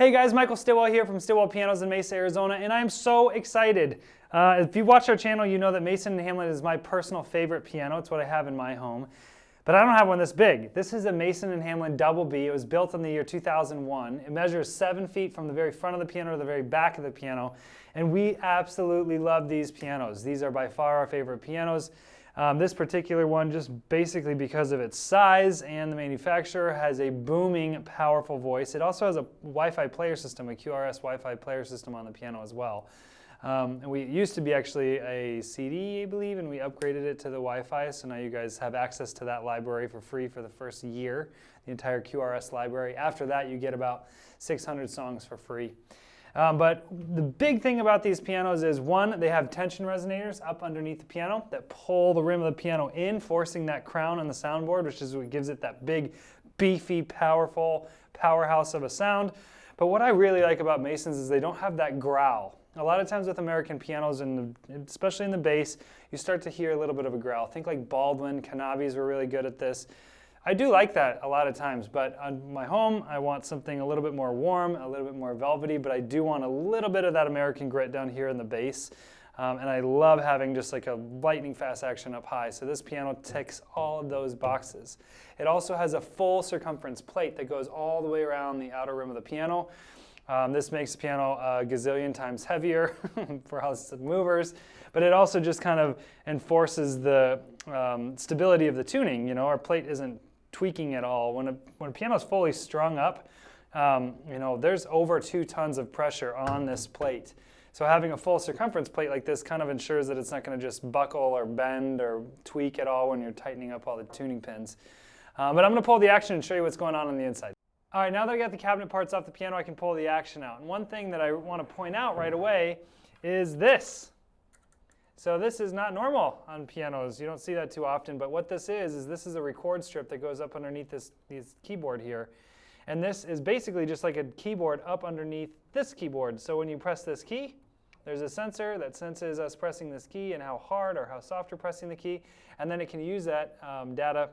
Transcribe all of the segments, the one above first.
Hey guys, Michael Stilwell here from Stilwell Pianos in Mesa, Arizona, and I'm so excited. If you've watched our channel, you know that Mason Hamlin is my personal favorite piano. It's what I have in my home. But I don't have one this big. This is a Mason Hamlin Double B. It was built in the year 2001. It measures 7 feet from the very front of the piano to the very back of the piano. And we absolutely love these pianos. These are by far our favorite pianos. This particular one, just basically because of its size and the manufacturer, has a booming, powerful voice. It also has a Wi-Fi player system, a QRS Wi-Fi player system on the piano as well. And we used to be actually a CD, I believe, and we upgraded it to the Wi-Fi, so now you guys have access to that library for free for the first year, the entire QRS library. After that, you get about 600 songs for free. But the big thing about these pianos is, one, they have tension resonators up underneath the piano that pull the rim of the piano in, forcing that crown on the soundboard, which is what gives it that big, beefy, powerful powerhouse of a sound. But what I really like about Masons is they don't have that growl. A lot of times with American pianos, especially in the bass, you start to hear a little bit of a growl. Think like Baldwin, Canabis were really good at this. I do like that a lot of times, but on my home, I want something a little bit more warm, a little bit more velvety, but I do want a little bit of that American grit down here in the bass. And I love having just like a lightning fast action up high. So this piano ticks all of those boxes. It also has a full circumference plate that goes all the way around the outer rim of the piano. This makes the piano a gazillion times heavier for us movers, but it also just kind of enforces the stability of the tuning. You know, our plate isn't tweaking at all. When a piano is fully strung up, you know, there's over 2 tons of pressure on this plate. So having a full circumference plate like this kind of ensures that it's not going to just buckle or bend or tweak at all when you're tightening up all the tuning pins. But I'm going to pull the action and show you what's going on the inside. All right, now that I got the cabinet parts off the piano, I can pull the action out. And one thing that I want to point out right away is this. So this is not normal on pianos. You don't see that too often, but what this is this is a record strip that goes up underneath this keyboard here. And this is basically just like a keyboard up underneath this keyboard. So when you press this key, there's a sensor that senses us pressing this key and how hard or how soft you're pressing the key, and then it can use that data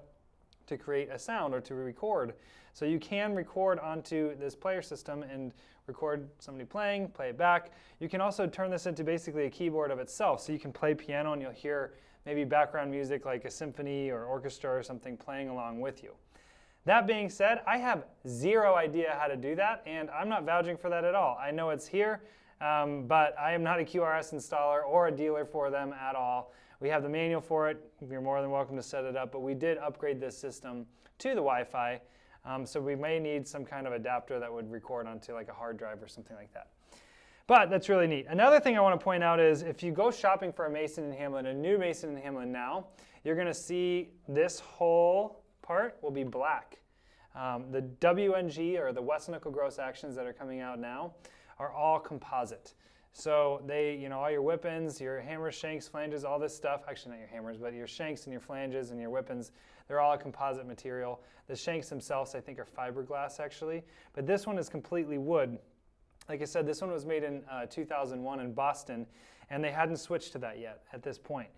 to create a sound or to record. So you can record onto this player system and record somebody playing, play it back. You can also turn this into basically a keyboard of itself. So you can play piano and you'll hear maybe background music like a symphony or orchestra or something playing along with you. That being said, I have zero idea how to do that, and I'm not vouching for that at all. I know it's here, but I am not a QRS installer or a dealer for them at all. We have the manual for it. You're more than welcome to set it up, but we did upgrade this system to the Wi-Fi. So we may need some kind of adapter that would record onto like a hard drive or something like that. But that's really neat. Another thing I want to point out is if you go shopping for a Mason Hamlin, a new Mason Hamlin now, you're going to see this whole part will be black. The WNG, or the West Knuckle Gross Actions that are coming out now, are all composite. So they, you know, all your whip-ins, your hammers, shanks, flanges, all this stuff, actually not your hammers, but your shanks and your flanges and your whip-ins, they're all a composite material. The shanks themselves, I think, are fiberglass actually, but this one is completely wood. Like I said, this one was made in 2001 in Boston, and they hadn't switched to that yet at this point.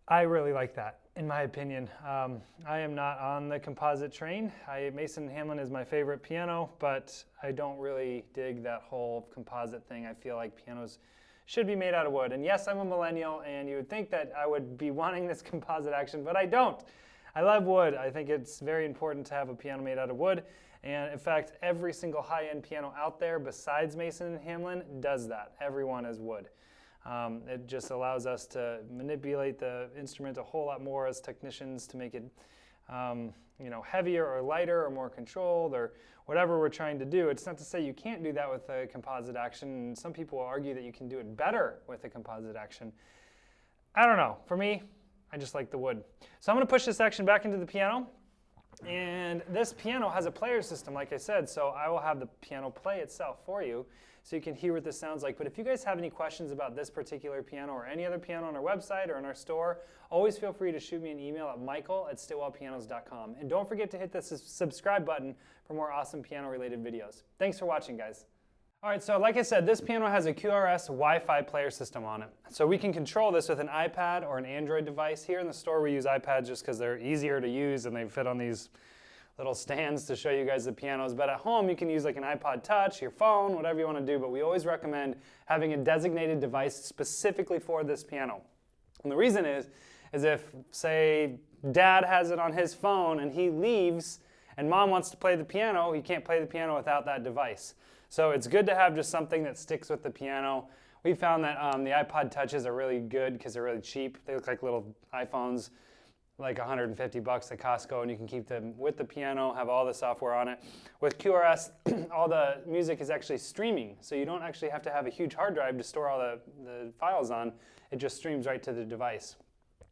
I really like that, in my opinion. I am not on the composite train. Mason Hamlin is my favorite piano, but I don't really dig that whole composite thing. I feel like pianos should be made out of wood. And yes, I'm a millennial, and you would think that I would be wanting this composite action, but I don't. I love wood. I think it's very important to have a piano made out of wood. And in fact, every single high-end piano out there besides Mason Hamlin does that. Everyone is wood. It just allows us to manipulate the instrument a whole lot more as technicians to make it you know, heavier or lighter or more controlled or whatever we're trying to do. It's not to say you can't do that with a composite action. Some people will argue that you can do it better with a composite action. I don't know. For me, I just like the wood. So I'm going to push this action back into the piano. And this piano has a player system, like I said, so I will have the piano play itself for you so you can hear what this sounds like. But if you guys have any questions about this particular piano or any other piano on our website or in our store, always feel free to shoot me an email at michael@stillwellpianos.com. And don't forget to hit the subscribe button for more awesome piano-related videos. Thanks for watching, guys. All right, so like I said, this piano has a QRS Wi-Fi player system on it. So we can control this with an iPad or an Android device. Here in the store we use iPads just because they're easier to use and they fit on these little stands to show you guys the pianos. But at home, you can use like an iPod Touch, your phone, whatever you want to do. But we always recommend having a designated device specifically for this piano. And the reason is if, say, Dad has it on his phone and he leaves and Mom wants to play the piano, he can't play the piano without that device. So it's good to have just something that sticks with the piano. We found that the iPod Touches are really good because they're really cheap. They look like little iPhones, like $150 at Costco, and you can keep them with the piano, have all the software on it. With QRS, all the music is actually streaming, so you don't actually have to have a huge hard drive to store all the files on. It just streams right to the device,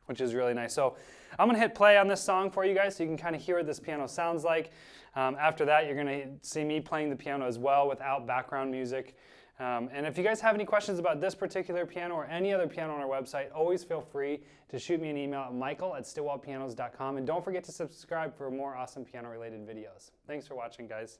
which is really nice. So I'm going to hit play on this song for you guys so you can kind of hear what this piano sounds like. After that, you're going to see me playing the piano as well without background music. And if you guys have any questions about this particular piano or any other piano on our website, always feel free to shoot me an email at michael@stillwellpianos.com. And don't forget to subscribe for more awesome piano-related videos. Thanks for watching, guys.